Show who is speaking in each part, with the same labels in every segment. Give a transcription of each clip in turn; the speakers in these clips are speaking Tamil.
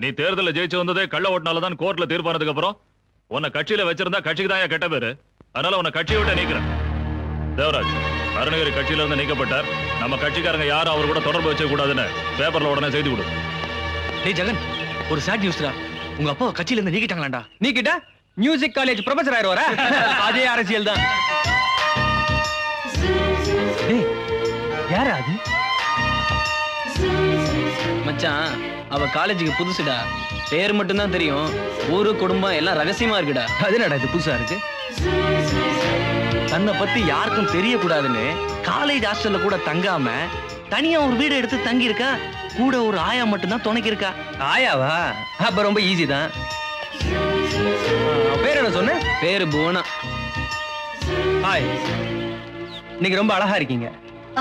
Speaker 1: நீ தேர்தல ஜெயிச்சு வந்ததே கள்ள ஓட்டுனாலதான் கோர்ட்ல தீர்ப்பானதுக்கு அப்புறம் உன்னை கட்சியில வச்சிருந்தா கட்சிக்கு தான் கெட்ட பேரு. அதனால உன்னை கட்சியை விட்டு நீக்கிறேன். தேவராஜ் அருணகிரி கட்சியில இருந்து நீக்கப்பட்டார். நம்ம கட்சிக்காரங்க யாரும் அவர் கூட தொடர்பு வச்ச கூடாதுன்னு பேப்பர்ல உடனே செய்தி கொடு.
Speaker 2: டேய் ஜெகன், ஒரு சாட் நியூஸ்டா. உங்க அப்பா கட்சியில இருந்து நீக்கிட்டாங்களாண்டா. நீக்கிட்டா மியூசிக் காலேஜ் ப்ரொஃபசர் ஆயிடுவாரா? அதே அரசியல் தான். டேய் யாரா அது?
Speaker 3: மச்சான், அவ காலேஜுக்கு புதுசுடா. பேர் மட்டும் தான் தெரியும். ஊரு குடும்பம் எல்லாம் ரகசியமா இருக்குடா.
Speaker 2: அது என்னடா இது புதுசா இருக்கு?
Speaker 3: தன்னை பத்தி யாருக்கும் தெரியக்கூடாதுன்னு காலேஜ் ஹாஸ்டல்ல கூட தங்காம தனியா ஒரு வீடு எடுத்து தங்கி இருக்கா. கூட ஒரு ஆயா மட்டும் தான் துணைக்கு இருக்கா.
Speaker 2: ஆயாவா? அப்ப ரொம்ப ஈஸி தான். பேர் என்ன சொன்ன?
Speaker 3: பேரு புவனா.
Speaker 2: ஹாய், நீங்க ரொம்ப அழகா இருக்கீங்க.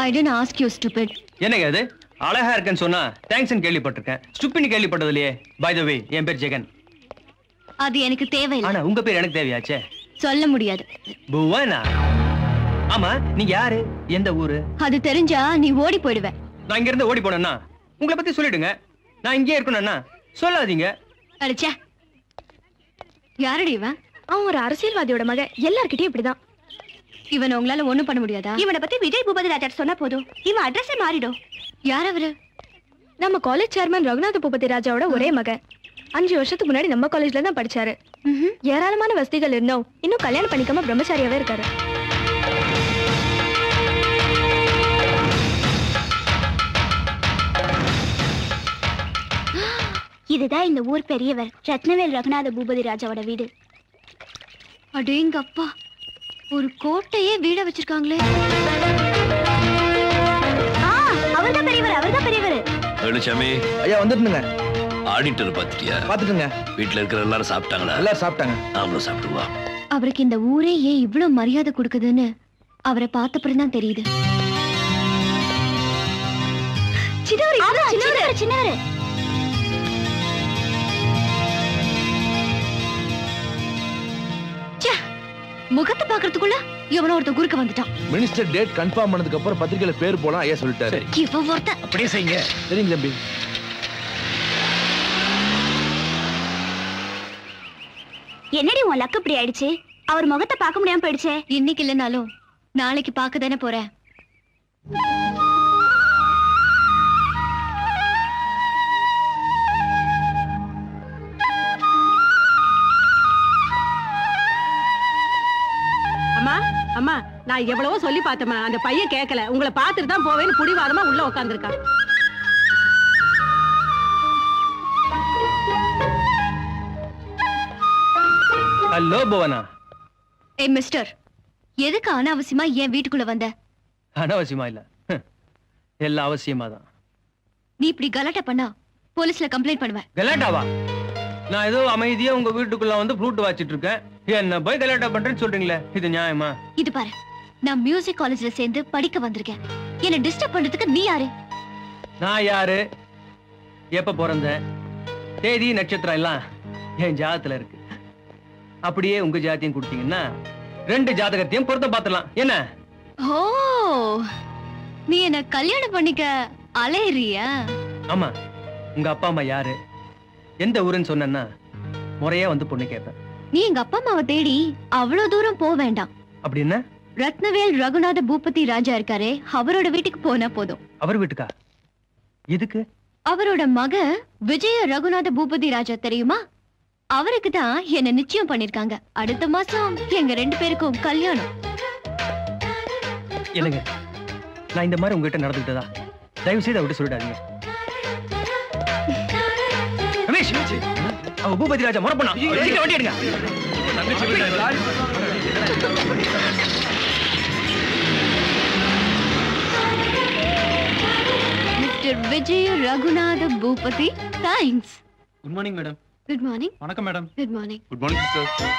Speaker 4: I didn't ask you, stupid.
Speaker 2: என்னங்க அது? அழகா இருக்கேன்னு சொன்னா தேங்க்ஸ் கேள்விப்பட்டிருக்கேன். ஸ்டூபிட்னு கேள்விப்பட்டது இல்லையே. பை த வே, என் பேர் ஜெகன்.
Speaker 4: அது எனக்கு தேவையில்லை.
Speaker 2: ஆனா உங்க பேர் எனக்கு தேவையாச்சே.
Speaker 4: சொல்ல முடியாது.
Speaker 2: புவனா? ஆமா, நீங்க யாரு? எந்த ஊரு?
Speaker 4: அது தெரிஞ்சா நீ ஓடி போயிடுவ.
Speaker 2: நான் இங்க இருந்து ஓடி போனேன்னா உங்களை பத்தி சொல்லிடுங்க. நான் இங்கே இருக்கணும்னா சொல்லாதீங்க.
Speaker 4: அடிச்சா யாரடி இவன்?
Speaker 5: அவன் ஒரு அரசியல்வாதியோட மகன். எல்லார்கிட்டயும் இப்படிதான்.
Speaker 4: இவன் உங்களால ஒண்ணும் பண்ண முடியாதா?
Speaker 5: இவனை பத்தி விஜய் பூபதி ராஜா சொன்னா போதும், இவன் அட்ரஸே மாறிடும்.
Speaker 4: யார் அவரு?
Speaker 5: நம்ம காலேஜ் சேர்மன் ரகுநாத பூபதி ராஜாவோட ஒரே மகன். 5 வருஷத்துக்கு முன்னாடி நம்ம காலேஜ்ல தான் படிச்சாரு. ஏராளமான வசதிகள் இருந்தோம், இன்னும் கல்யாணம் பண்ணிக்காம பிரம்மச்சாரியாவே இருக்காரு. இதுதான் இந்த ஊர் பெரியவர் ரத்னவேல் ரகுநாத பூபதி ராஜாவோட வீடு.
Speaker 4: அடேங்க அப்பா, ஒரு கோட்டையே வீட வச்சிருக்காங்களே.
Speaker 5: அவர்தான் பெரியவர், அவர்தான் பெரியவர்.
Speaker 6: வேலுச்சாமி
Speaker 2: ஐயா வந்துட்டுங்க.
Speaker 6: ஆடிட்டர் பாத்துட்டியா?
Speaker 2: பாத்துட்டுங்க.
Speaker 6: வீட்டுல இருக்கிற எல்லாரும் சாப்பிட்டாங்களா?
Speaker 2: எல்லாரும் சாப்பிட்டாங்க.
Speaker 6: நாமளும் சாப்பிடுவா.
Speaker 4: அவருக்கு இந்த ஊரே ஏன் இவ்வளவு மரியாதை கொடுக்குதுன்னு அவரை பார்த்தப்பறம் தான் தெரியுது.
Speaker 5: சின்னவரு
Speaker 4: முகத்தை பாக்குறதுக்குள்ள இவனோ ஒருத்த குறுக்க வந்துட்டான்.
Speaker 7: மினிஸ்டர் டேட் கன்ஃபார்ம் பண்ணதுக்கு அப்புறம் பத்திரிகையில பேர் போலாம் ஐயா சொல்லிட்டாரு.
Speaker 4: இவன் ஒருத்தன்.
Speaker 2: அப்படியே செய்யுங்க.
Speaker 7: சரிங்க தம்பி.
Speaker 5: என்னடி உன் லக்கு இப்படி ஆயிடுச்சு? அவர் முகத்தை பார்க்க முடியாம போயிடுச்சே.
Speaker 4: இன்னைக்கு இல்லைனாலும் நாளைக்கு பார்க்க தானே போறேன்.
Speaker 8: அம்மா அம்மா, நான் எவ்வளவோ சொல்லி பார்த்தேம்மா, அந்த பையன் கேட்கல. உங்களை பார்த்துட்டு தான் போவேன்னு புடிவாதமா உள்ள உட்காந்துருக்கான்.
Speaker 2: ஹலோ புவனா.
Speaker 4: ஏய் மிஸ்டர், எதுக்கு அனாவசியமா என் வீட்டுக்குள்ள வந்த?
Speaker 2: அனாவசியமா இல்ல, எல்லாம் அவசியமா தான்.
Speaker 4: நீ இப்படி கலாட்டா பண்ணா போலீஸ்ல கம்ப்ளைண்ட் பண்ணுவேன்.
Speaker 2: கலாட்டாவா? நான் ஏதோ அமைதியா உங்க வீட்டுக்குள்ள வந்து ஃப்ரூட் வாச்சிட்டு இருக்கேன், என்ன போய் கலாட்டா பண்றேன்னு சொல்றீங்களே, இது நியாயமா?
Speaker 4: இது பாரு, நான் மியூசிக் காலேஜ்ல சேர்ந்து படிக்க வந்திருக்கேன். என்ன டிஸ்டர்ப் பண்றதுக்கு நீ யாரு?
Speaker 2: நான் யாரு, எப்ப பிறந்தேன், தேதி நட்சத்திரம் எல்லாம் என் ஜாதகத்துல இருக்கு. அப்படியே உங்க ஜாத்தியம் கொடுத்தீங்கன்னா 2 ஜாதகத்தையும் பொருத்த பாத்துலாம். என்ன?
Speaker 4: ஓ, நீ என்ன கல்யாணம் பண்ணிக்க அலையறியா?
Speaker 2: ஆமா. உங்க அப்பா அம்மா யாரு, எந்த ஊருன்னு சொன்னா முறையா வந்து பொண்ணு கேட்பேன்.
Speaker 4: நீ எங்க அப்பா அம்மாவை தேடி அவ்வளவு தூரம் போக வேண்டாம்.
Speaker 2: அப்படின்னா
Speaker 4: ரத்னவேல் ரகுநாத பூபதி ராஜா இருக்காரே, அவரோட வீட்டுக்கு போனா போதும்.
Speaker 2: அவர் வீட்டுக்கா? எதுக்கு?
Speaker 4: அவரோட மக விஜய ரகுநாத பூபதி ராஜா தெரியுமா? அவருக்கு தான் என்ன நிச்சயம் பண்ணிருக்காங்க. அடுத்த மாசம் எங்க 2 பேருக்கும் கல்யாணம்.
Speaker 2: என்னங்க, நான் இந்த மாதிரி உங்ககிட்ட நடந்துக்கிட்டதா தயவு செய்து அவர்கிட்ட சொல்லிடாதீங்க. ரமேஷ், அவ பூபதி ராஜா முறை பண்ணா. வண்டி எடுங்க.
Speaker 4: Mister Vijaya Raghunatha Boopathi, thanks.
Speaker 3: Good morning madam.
Speaker 4: Good morning.
Speaker 3: வணக்கம் madam.
Speaker 4: Good morning.
Speaker 7: Good morning sister.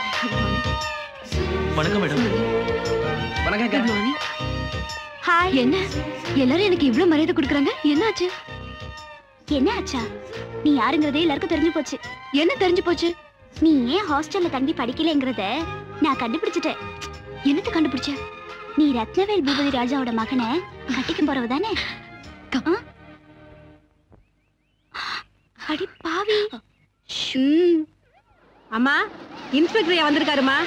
Speaker 3: வணக்கம் மேடம். வணக்கம்.
Speaker 4: Good morning.
Speaker 5: ஹாய்.
Speaker 4: என்ன எல்லாரும் எனக்கு இவ்ளோ மரியாதை கொடுக்கறாங்க? என்னாச்சு?
Speaker 5: என்ன ஆச்சா? நீ யாருங்கறதே எல்லாருக்கும் தெரிஞ்சு போச்சு.
Speaker 4: என்ன தெரிஞ்சு போச்சு?
Speaker 5: நீ ஏன் ஹாஸ்டல்ல தங்கி படிக்கலங்கறத நான் கண்டுபிடிச்சிட்டேன்.
Speaker 4: என்னத்த கண்டுபிடிச்ச?
Speaker 5: நீ ரத்னவேல் பூபதி ராஜாவோட மகனை கட்டிக்க போறவ தானே? அடி பாவி.
Speaker 4: சாவி.
Speaker 8: அம்மா இன்ஸ்பெக்டர் வந்திருக்காருமா.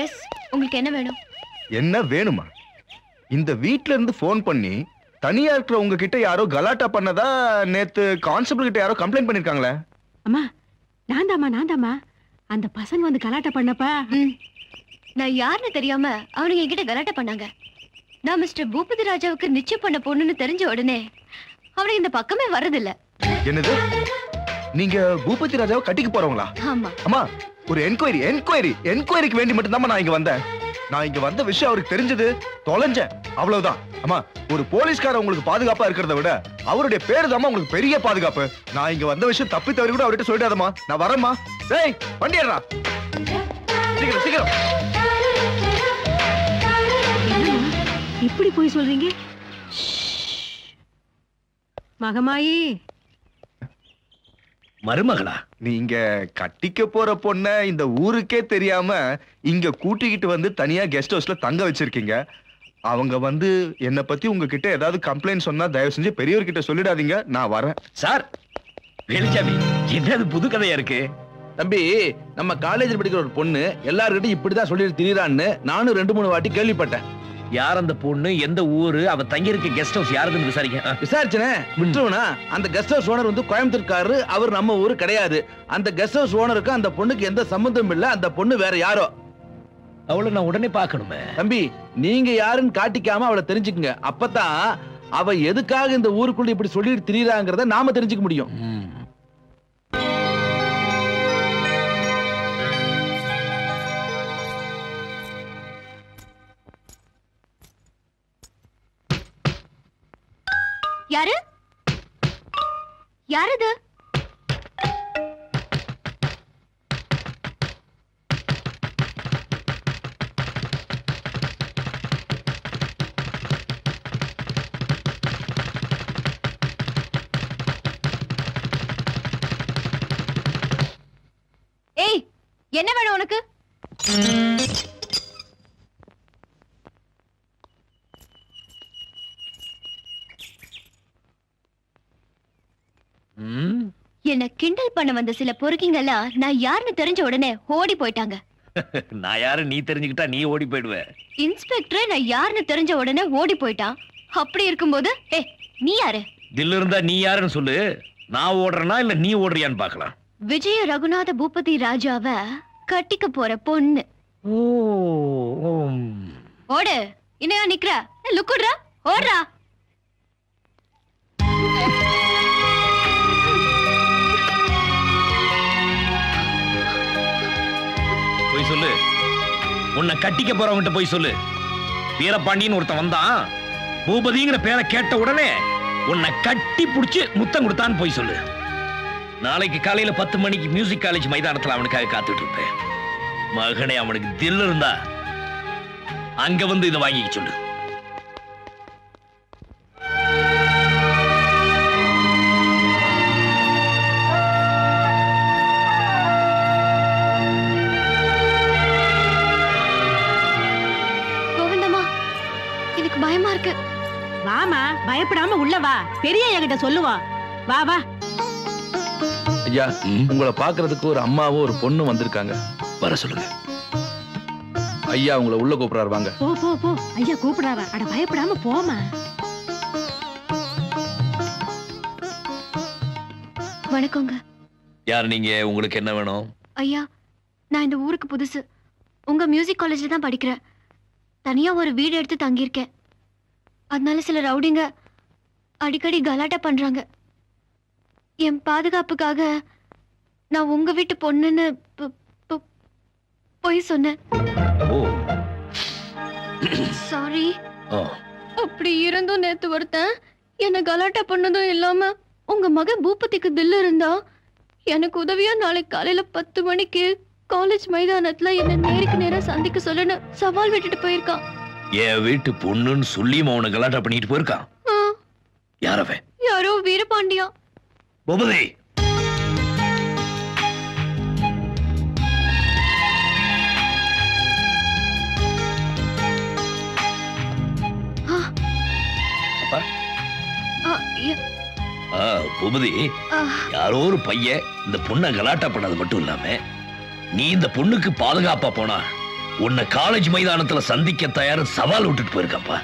Speaker 4: எஸ், உங்களுக்கு என்ன வேணும்?
Speaker 7: என்ன வேணுமா? இந்த வீட்ல இருந்து போன் பண்ணி தனியா இருக்கிற உங்ககிட்ட யாரோ கலாட்டா பண்ணதா நேத்து கான்ஸ்டபிள் கிட்ட யாரோ கம்ப்ளைண்ட் பண்ணிருக்காங்களே.
Speaker 8: அம்மா நான் தாம்மா அந்த பசங்க வந்து கலாட்டா பண்ணப்ப
Speaker 4: நான் யாருன்னு தெரியாம அவனுங்க என்கிட்ட கலாட்டா பண்ணாங்க. நான் மிஸ்டர் பூபதி ராஜாவுக்கு நிச்சயம் பண்ண பொண்ணுன்னு தெரிஞ்ச உடனே அவனுக்கு இந்த பக்கமே வர்றதில்ல.
Speaker 7: என்னது? நீங்க பூபதி ராஜாவை கட்டிக்க போறவங்களா?
Speaker 4: ஆமா.
Speaker 7: அம்மா, ஒரு என்கொயரிக்கு வேண்டி மட்டும்தான் நான் இங்க வந்தேன். நான் இங்க வந்த விஷயம் அவருக்கு தெரிஞ்சது தொலைஞ்சேன், அவ்வளவுதான். அம்மா, ஒரு போலீஸ்காரர் உங்களுக்கு பாதுகாப்பா இருக்கிறத விட அவருடைய பேரு தான் உங்களுக்கு பெரிய பாதுகாப்பு. நான் இங்க வந்த விஷயம் தப்பி தவறி கூட அவர்கிட்ட சொல்லிடாதம்மா. நான் வரேம்மா. டேய், வண்டி ஏறா. சீக்கிரம் சீக்கிரம்.
Speaker 8: இப்படி போய் சொல்றீங்க? மகமாயி
Speaker 6: மருமகளா?
Speaker 7: நீங்க கட்டிக்க போற பொண்ண இந்த ஊருக்கே தெரியாம இங்க கூட்டிக்கிட்டு வந்து தனியா கெஸ்ட் ஹவுஸ்ல தங்க வச்சிருக்கீங்க. அவங்க வந்து என்ன பத்தி உங்ககிட்ட ஏதாவது கம்ப்ளைண்ட் சொன்னா தயவு செஞ்சு பெரியவர்கிட்ட சொல்லிடாதீங்க. நான் வரேன்.
Speaker 6: சார், வேலுச்சாமி, என்னது புது கதையா இருக்கு?
Speaker 3: தம்பி, நம்ம காலேஜில் படிக்கிற ஒரு பொண்ணு எல்லார்கிட்டையும் இப்படிதான் சொல்லிட்டு திரிறான்னு நானும் 2-3 வாட்டி கேள்விப்பட்டேன்.
Speaker 6: யார் அந்த பொண்ணு, எந்த ஊரு, அவ தங்கி இருக்க கெஸ்ட் ஹவுஸ் யாருன்னு விசாரிக்க.
Speaker 3: விசாரிச்சனே விட்டுருவனா? அந்த கெஸ்ட் ஹவுஸ் ஓனர் வந்து கோயம்புத்தூர்காரரு, அவர் நம்ம ஊரு கிடையாது. அந்த கெஸ்ட் ஹவுஸ் ஓனருக்கு அந்த பொண்ணுக்கு எந்த சம்பந்தம் இல்ல. அந்த பொண்ணு வேற யாரோ.
Speaker 6: அவளை நான் உடனே பார்க்கணுமே.
Speaker 3: தம்பி, நீங்க யாருன்னு காட்டிக்காம அவளை தெரிஞ்சுக்குங்க. அப்பதான் அவ எதுக்காக இந்த ஊருக்குள்ள இப்படி சொல்லிட்டு திரிறாங்கிறத நாம தெரிஞ்சுக்க முடியும்.
Speaker 4: யாரு? யாரது? ஏய், என்ன வேணும் உனக்கு? என்ன கிண்டல் பண்ண வந்த சில பொறுக்கிங்கெல்லாம் நான் யாருன்னு தெரிஞ்ச உடனே ஓடி போயிட்டாங்க.
Speaker 6: நான் யாரு நீ தெரிஞ்சுக்கிட்டா நீ ஓடி போயிடுவ.
Speaker 4: இன்ஸ்பெக்டர் நான் யாருன்னு தெரிஞ்ச உடனே ஓடி போயிட்டான். அப்படி இருக்கும்போது நீ யாரு?
Speaker 6: தில் இருந்தா நீ யாருன்னு சொல்லு. நான் ஓடுறேனா இல்ல நீ ஓடுறியான்னு பார்க்கலாம்.
Speaker 4: விஜய ரகுநாத பூபதி ராஜாவ கட்டிக்க போற பொண்ணு. ஓடு. இன்னையா நிக்கிற? லுக்குடுறா, ஓடுறா.
Speaker 6: போய் சொல்லு. உன்னை கட்டிக்க போறவங்கிட்ட போய் சொல்லு. வீரபாண்டியன் ஒருத்தன் வந்தான், பூபதிங்கிற பேரை கேட்ட உடனே உன்னை கட்டி புடிச்சு முத்தம் கொடுத்தான்னு போய் சொல்லு. நாளைக்கு காலையில 10 மணிக்கு மியூசிக் காலேஜ் மைதானத்துல அவனுக்காக காத்துட்டு இருப்பேன். மகனே, அவனுக்கு தில் இருந்தா அங்க வந்து இதை வாங்கிக்க சொல்லு.
Speaker 4: கோவிந்தம்மா, எனக்கு பயமா இருக்கு.
Speaker 8: வாமா, பயப்படாம உள்ள வா. பெரிய கிட்ட சொல்லுவா. வா வா.
Speaker 3: ஐயா, உங்களை பாக்குறதுக்கு ஒரு அம்மாவும் ஒரு பொண்ணும் வந்திருக்காங்க.
Speaker 6: வர சொல்லுங்க.
Speaker 3: ஐயா உங்களை உள்ள கூப்பிடுறாரு, வாங்க.
Speaker 8: போ போ போ. ஐயா கூப்பிடாவ. அட பயப்படாம போமா.
Speaker 4: வணக்கங்க.
Speaker 6: யார் நீங்க? உங்களுக்கு என்ன வேணும்?
Speaker 4: ஐயா, நான் இந்த ஊருக்கு புதுசு. உங்க மியூசிக் காலேஜ்ல தான் படிக்கிறேன். தனியா ஒரு வீடு எடுத்து தங்கியிருக்கேன். அதனால சில ரவுடிங்க அடிக்கடி கலாட்டா பண்றாங்க. என் பாதுகாப்புக்காக நான் உங்க வீட்டு பொண்ணுன்னு போய் சொன்னேன். சாரி. அப்படி இருந்தும் நேத்து ஒருத்தன் என்ன கலாட்டா பண்ணதும் இல்லாம உங்க மகன் பூபதிக்கு தில்லு இருந்தா எனக்கு உதவியா நாளைக்கு காலையில 10 மணிக்கு காலேஜ் மைதானத்துல என்ன நேருக்கு நேரா சந்திக்க சொல்லுன்னு சவால் விட்டுட்டு போயிருக்கான்.
Speaker 6: என் வீட்டு பொண்ணுன்னு சொல்லி அவனை கலாட்டா பண்ணிட்டு போயிருக்கான். யாரவன்?
Speaker 4: யாரோ வீரபாண்டியா.
Speaker 6: பூபதி, பாப்பா?
Speaker 4: ஆ,
Speaker 6: பூபதி, யாரோ ஒரு பையன் இந்த பொண்ணை கலாட்டா பண்ணது மட்டும் இல்லாம நீ இந்த பொண்ணுக்கு பாதுகாப்பா போனா உன்னை காலேஜ் மைதானத்துல சந்திக்க தயார் சவால் விட்டுட்டு போயிருக்கப்பா.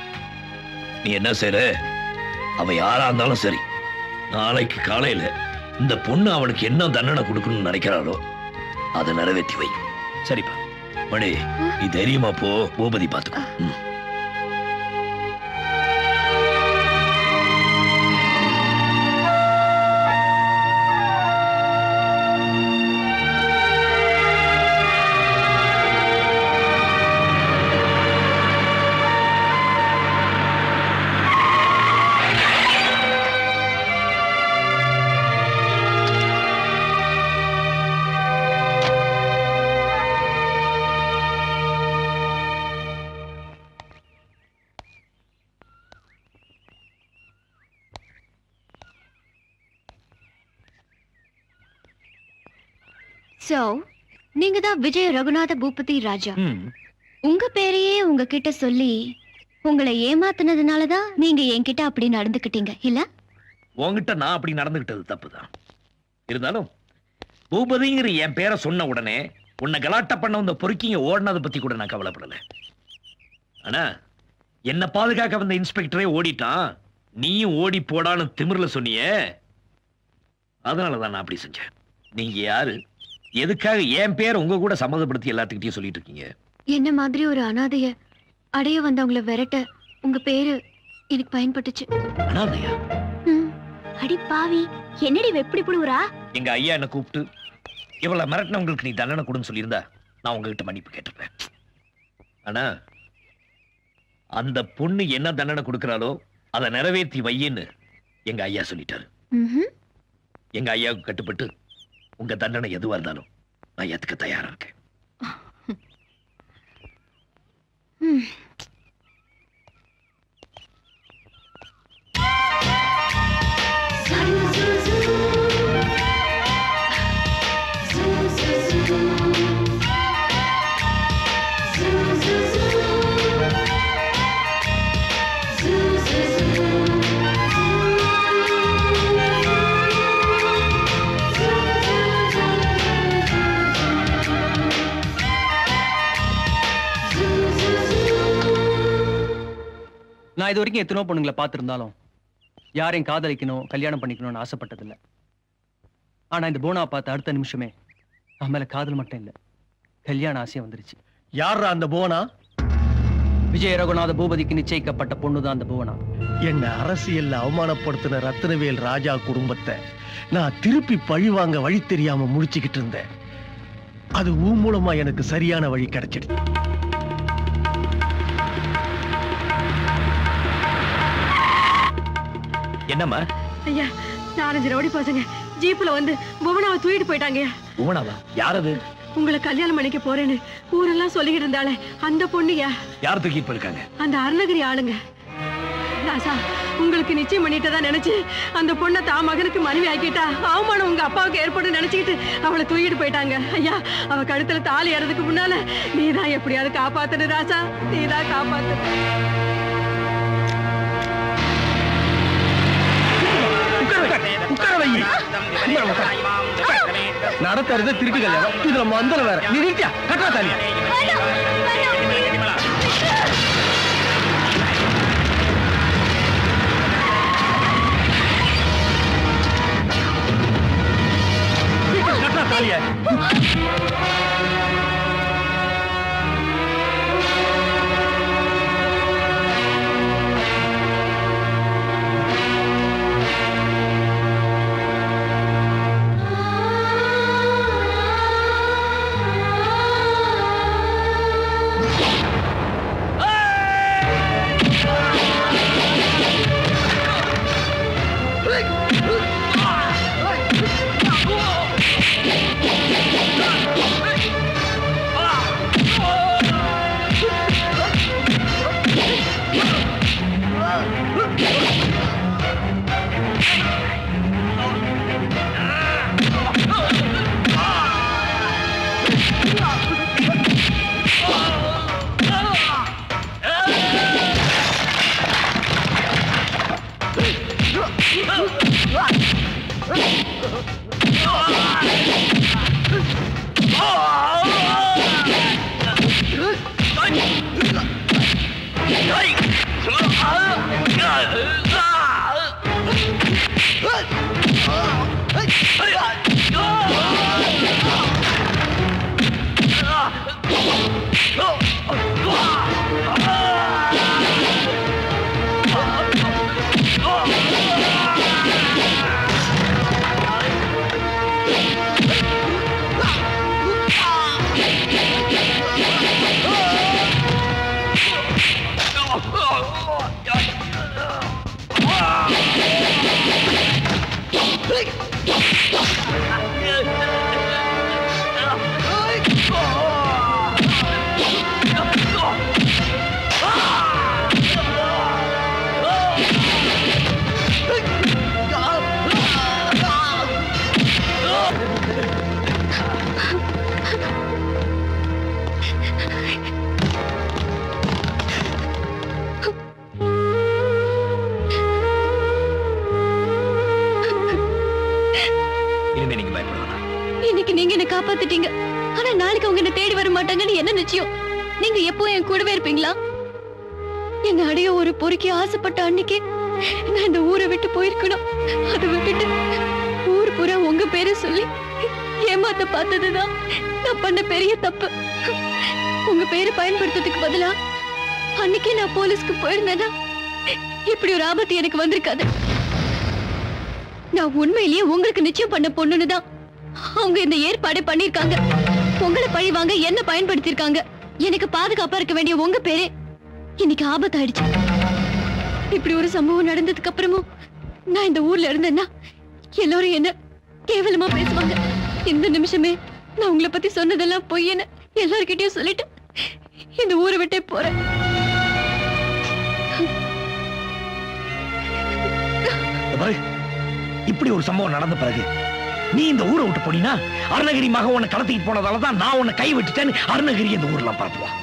Speaker 6: நீ என்ன செய்ற? அவ யாரா இருந்தாலும் சரி, நாளைக்கு காலையில இந்த பொண்ணு அவனுக்கு என்ன தண்டனை கொடுக்கணும்னு நினைக்கிறாளோ அதை நிறைவேற்றி வை. சரிப்பா மணி, நீ தைரியமா போ, பூபதி பாத்துக்கோ.
Speaker 4: சோ நீங்க தான் விஜய ரகுநாத பூபதி ராஜா. உங்க பேரையே உங்ககிட்ட சொல்லி உங்களை ஏமாத்துனதுனாலதான் நீங்க என்கிட்ட அப்படி நடந்துக்கிட்டீங்க இல்ல?
Speaker 6: உன்கிட்ட நான் அப்படி நடந்துகிட்டது தப்புதான். இருந்தாலும் பூபதிங்கிற என் பேரை சொன்ன உடனே உன்னை கலாட்டா பண்ண வந்த பொறுக்கிங்க ஓடினதை பத்தி கூட நான் கவலைப்படல. ஆனா என்ன பாதுகாக்க வந்த இன்ஸ்பெக்டரே ஓடிட்டான், நீயும் ஓடி போடான்னு திமிர்ல சொன்னியே, அதனாலதான் நான் அப்படி செஞ்சேன். நீங்க யாரு, எதுக்காக என் பேர் உங்க கூட சம்மதப்படுத்தி எல்லாத்துக்கிட்டையும் சொல்லிட்டு இருக்கீங்க?
Speaker 4: என்ன மாதிரி ஒரு அனாதைய அடைய வந்தவங்களை விரட்ட உங்க பேரு எனக்கு பயன்பட்டுச்சு.
Speaker 6: அனாதையா?
Speaker 4: அடி பாவி, என்னடி வெப்படி புடுறா?
Speaker 6: எங்க ஐயா என்ன கூப்பிட்டு இவளை மிரட்டினவங்களுக்கு நீ தண்டனை கொடுன்னு சொல்லியிருந்தா நான் உங்ககிட்ட மன்னிப்பு கேட்டிருப்பேன். ஆனா அந்த பொண்ணு என்ன தண்டனை கொடுக்கிறாளோ அதை நிறைவேற்றி வையின்னு எங்க ஐயா சொல்லிட்டாரு. எங்க ஐயாவுக்கு கட்டுப்பட்டு உங்க தண்டனை எதுவா இருந்தாலும் நான் ஏத்துக்க தயாரா இருக்கேன்.
Speaker 2: நான் இது வரைக்கும் எத்தனோ பொண்ணுங்களை பார்த்திருந்தாலும் யாரையும் காதலிக்கணும் கல்யாணம் பண்ணிக்கணும்னு ஆசைப்பட்டதில்லை. ஆனா இந்த போனா பார்த்த அடுத்த நிமிஷமே அவன் மேல காதல் மட்டும் இல்ல, கல்யாண ஆசையம் வந்துருச்சு.
Speaker 9: யார் அந்த புவனா?
Speaker 2: விஜய ரகுநாத பூபதிக்கு நிச்சயிக்கப்பட்ட பொண்ணுதான் அந்த புவனா.
Speaker 9: என்ன அரசியல்ல அவமானப்படுத்தின ரத்னவேல் ராஜா குடும்பத்தை நான் திருப்பி பழிவாங்க வழி தெரியாம முடிச்சுக்கிட்டு இருந்தேன். அது ஊ மூலமா எனக்கு சரியான வழி கிடைச்சிடுது.
Speaker 6: என்னம்மா?
Speaker 8: ஐயா, 4-5 ரவுடி பசங்க ஜீப்ல வந்து புவனாவை தூக்கிட்டு போயிட்டாங்க.
Speaker 6: புவனாவா? யாரது?
Speaker 8: உங்களை கல்யாணம் பண்ணிக்க போறேன்னு ஊரெல்லாம் சொல்லிக்கிட்டு இருந்தாலே அந்த பொண்ணுயா.
Speaker 6: யார் தூக்கிட்டு போயிருக்காங்க?
Speaker 8: அந்த அருணகிரி ஆளுங்க. ராசா, உங்களுக்கு நிச்சயம் பண்ணிட்டதா நினைச்சு அந்த பொண்ணை தான் மகனுக்கு மனைவி ஆக்கிட்டா அவமானம் உங்க அப்பாவுக்கு ஏற்படும் நினைச்சுக்கிட்டு அவளை தூக்கிட்டு போயிட்டாங்க. ஐயா, அவ கழுத்துல தாலி ஏறதுக்கு முன்னால நீதான் எப்படியாவது காப்பாத்தணும் ராசா, நீதான் காப்பாத்தணும்.
Speaker 9: நடத்துறது திருட்டு கல்யாணம், இதுல மந்தல வேற. நீ நிறுத்தியா கட்டா தாலியா? கட்டா தாலியா?
Speaker 6: இனிமே நீங்க பயப்பட வேணாம்.
Speaker 4: இன்னைக்கு நீங்க என்ன காப்பாத்திட்டீங்க, ஆனா நாளைக்கு அவங்க என்ன தேடி வர மாட்டாங்கன்னு என்ன நிச்சயம்? நீங்க எப்போ என் கூடவே இருப்பீங்களா? என்ன அடைய ஒரு பொறுக்கி ஆசைப்பட்ட அன்னைக்கு நான் இந்த ஊரை விட்டு போயிருக்கணும். அதை விட்டுட்டு ஊர் பூரா உங்க பேரை சொல்லி ஏமாத்த பார்த்ததுதான் நான் பண்ண பெரிய தப்பு. உங்க பேரை பயன்படுத்துறதுக்கு பதிலா அன்னைக்கே நான் போலீஸ்க்கு போயிருந்தேன்னா இப்படி ஒரு ஆபத்து எனக்கு வந்திருக்காது. நான் உண்மையிலேயே உங்களுக்கு நிச்சயம் பண்ண பொண்ணுன்னுதான் அவங்க இந்த ஏற்பாடு பண்ணிருக்காங்க. உங்களை பழி வாங்க என்ன பயன்படுத்திருக்காங்க. எனக்கு பாதுகாப்பா இருக்க வேண்டிய உங்க பேரே இன்னைக்கு ஆபத்தாயிடுச்சு. இப்படி ஒரு சம்பவம் நடந்ததுக்கு அப்புறமும் நான் இந்த ஊர்ல இருந்தேன்னா எல்லாரும் என்ன கேவலமா பேசுவாங்க. இந்த நிமிஷமே நான் உங்களை பத்தி சொன்னதெல்லாம் பொய்யன்னு எல்லார்கிட்டயும் சொல்லிட்டு இந்த ஊரை விட்டே போறேன்.
Speaker 6: இப்படி ஒரு சம்பவம் நடந்த பிறகு நீ இந்த ஊரை விட்டு போனீனா அருணகிரி மகன் உன்னை கடத்திட்டு போனதாலதான் நான் உன்னை கை விட்டுட்டேன்னு அருணகிரி இந்த ஊர்லாம் பரப்புவான்.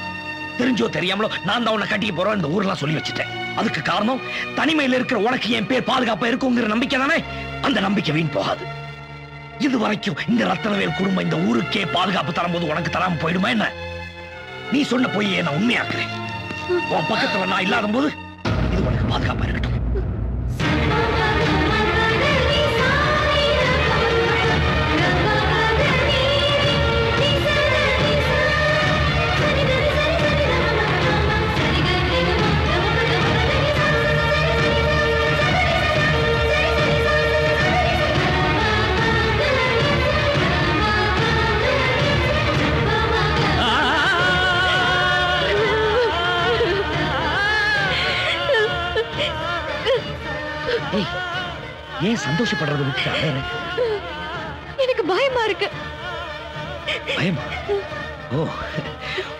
Speaker 6: தெரிஞ்சோ தெரியாமலோ நான் தான் உன்னை கட்டிக்க போறோம் இந்த ஊர்லாம் சொல்லி வச்சுட்டேன். அதுக்கு காரணம் தனிமையில இருக்கிற உனக்கு என் பேர் பாதுகாப்பா இருக்குங்கிற நம்பிக்கை தானே. அந்த நம்பிக்கை வீண் போகாது. இது வரைக்கும் இந்த ரத்தனவேல் குடும்பம் இந்த ஊருக்கே பாதுகாப்பு தரும்போது உனக்கு தராம போயிடுமா என்ன? நீ சொன்ன பொய்யை நான் உண்மையாக்குறேன். உன் பக்கத்துல நான் இல்லாத போது இது உனக்கு பாதுகாப்பா இருக்கட்டும். ஏன் சந்தோஷப்படுறது விட்டு
Speaker 4: எனக்கு பயமா இருக்கு.
Speaker 6: பயமா? ஓ,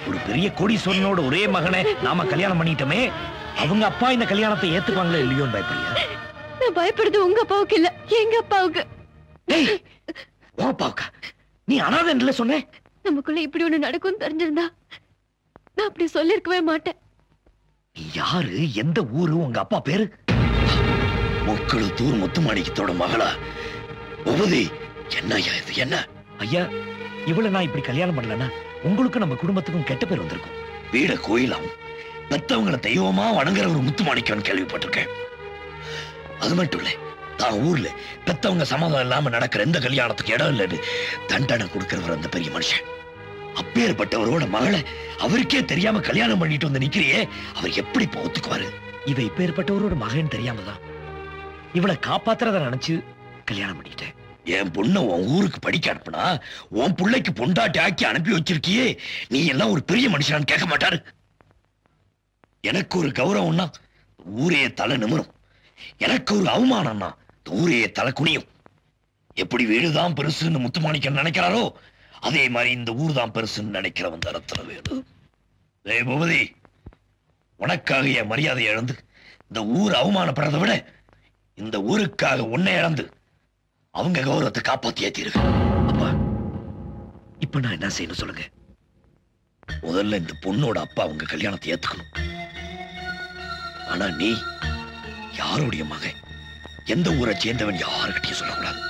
Speaker 6: ஒரு பெரிய கோடீஸ்வரனோட ஒரே மகனை நாம கல்யாணம் பண்ணிட்டோமே, அவங்க அப்பா இந்த கல்யாணத்தை ஏத்துப்பாங்களோ இல்லையோன்னு பயப்படியா?
Speaker 4: நான் பயப்படுறது உங்க அப்பாவுக்கு இல்ல, எங்க அப்பாவுக்கு.
Speaker 6: உன் அப்பாவுக்கா? நீ அனாதைன்ல சொன்ன.
Speaker 4: நமக்குள்ள இப்படி ஒண்ணு நடக்கும் தெரிஞ்சிருந்தா நான் அப்படி சொல்லிருக்கவே மாட்டேன்.
Speaker 6: நீ யாரு? எந்த ஊரு? உங்க அப்பா பேரு? முக்களத்தூர் முத்துமாணிக்கத்தோட மகளா? உபதி, என்ன இது? என்ன ஐயா, இவ்வளவு நான் இப்படி கல்யாணம் பண்ணலன்னா உங்களுக்கு நம்ம குடும்பத்துக்கும் கெட்ட பேர் வந்திருக்கும். வீட கோயிலாவும் பெத்தவங்களை தெய்வமா வணங்குற ஒரு முத்துமாணிக்கம்னு கேள்விப்பட்டிருக்கேன். அது மட்டும் இல்ல, தான் ஊர்ல பெத்தவங்க சம்மதம் இல்லாம நடக்கிற எந்த கல்யாணத்துக்கு இடம் இல்லைன்னு தண்டனை கொடுக்கிறவர் அந்த பெரிய மனுஷன். அப்பேற்பட்டவரோட மகளை அவருக்கே தெரியாம கல்யாணம் பண்ணிட்டு வந்து நிக்கிறியே, அவர் எப்படி ஒத்துக்குவாரு? இவ இப்பேற்பட்டவரோட மகன் தெரியாமதான் இவளை காப்பாத்துறத நினைச்சு கல்யாணம் பண்ணிட்டேன். என் பொண்ணை உன் ஊருக்கு படிக்க அனுப்புனா உன் பிள்ளைக்கு பொண்டாட்டி ஆக்கி அனுப்பி வச்சிருக்கியே, நீ எல்லாம் ஒரு பெரிய மனுஷனான்னு கேட்க மாட்டாரு. எனக்கு ஒரு கௌரவம்னா ஊரே தலை நிமிரும், எனக்கு ஒரு அவமானம்னா ஊரே தலை குனியும். எப்படி வீடுதான் பெருசுன்னு முத்துமாணிக்கன் நினைக்கிறாரோ அதே மாதிரி இந்த ஊர் தான் பெருசுன்னு நினைக்கிறவன் தரத்துல வேணும். பூபதி, உனக்காக என் மரியாதையை இழந்து இந்த ஊர் அவமானப்படுறதை விட இந்த ஊருக்காக உன்னை இழந்து அவங்க கௌரவத்தை காப்பாத்தி ஏத்திருக்கு. அப்பா, இப்ப நான் என்ன செய்யணும் சொல்லுங்க? முதல்ல இந்த பொண்ணோட அப்பா அவங்க கல்யாணத்தை ஏத்துக்கணும். ஆனா நீ யாருடைய மகன், எந்த ஊரை சேர்ந்தவன் யாருக்கிட்டையும் சொல்லக்கூடாது.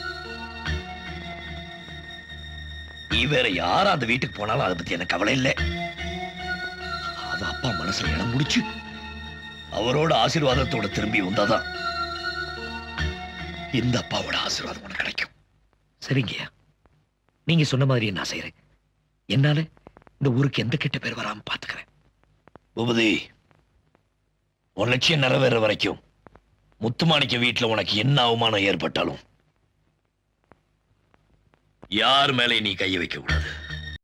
Speaker 6: நீ வேற யாரும் அந்த வீட்டுக்கு போனாலும் அதை பத்தி எனக்கு கவலை இல்லை. அவ அப்பா மனசுல இடம் முடிச்சு அவரோட ஆசீர்வாதத்தோட திரும்பி வந்தாதான் இந்த அப்பாவோட ஆசீர்வாதம் உனக்கு கிடைக்கும். சரிங்கய்யா, நீங்க சொன்ன மாதிரி நான் செய்யறேன். என்னால இந்த ஊருக்கு எந்த கெட்ட பேர் வராம பாத்துக்கிறேன். பூபதி, உன் லட்சியம் நிறைவேற வரைக்கும் முத்துமாணிக்க வீட்டுல உனக்கு என்ன அவமானம் ஏற்பட்டாலும் யார் மேலே நீ கையை வைக்க கூடாது.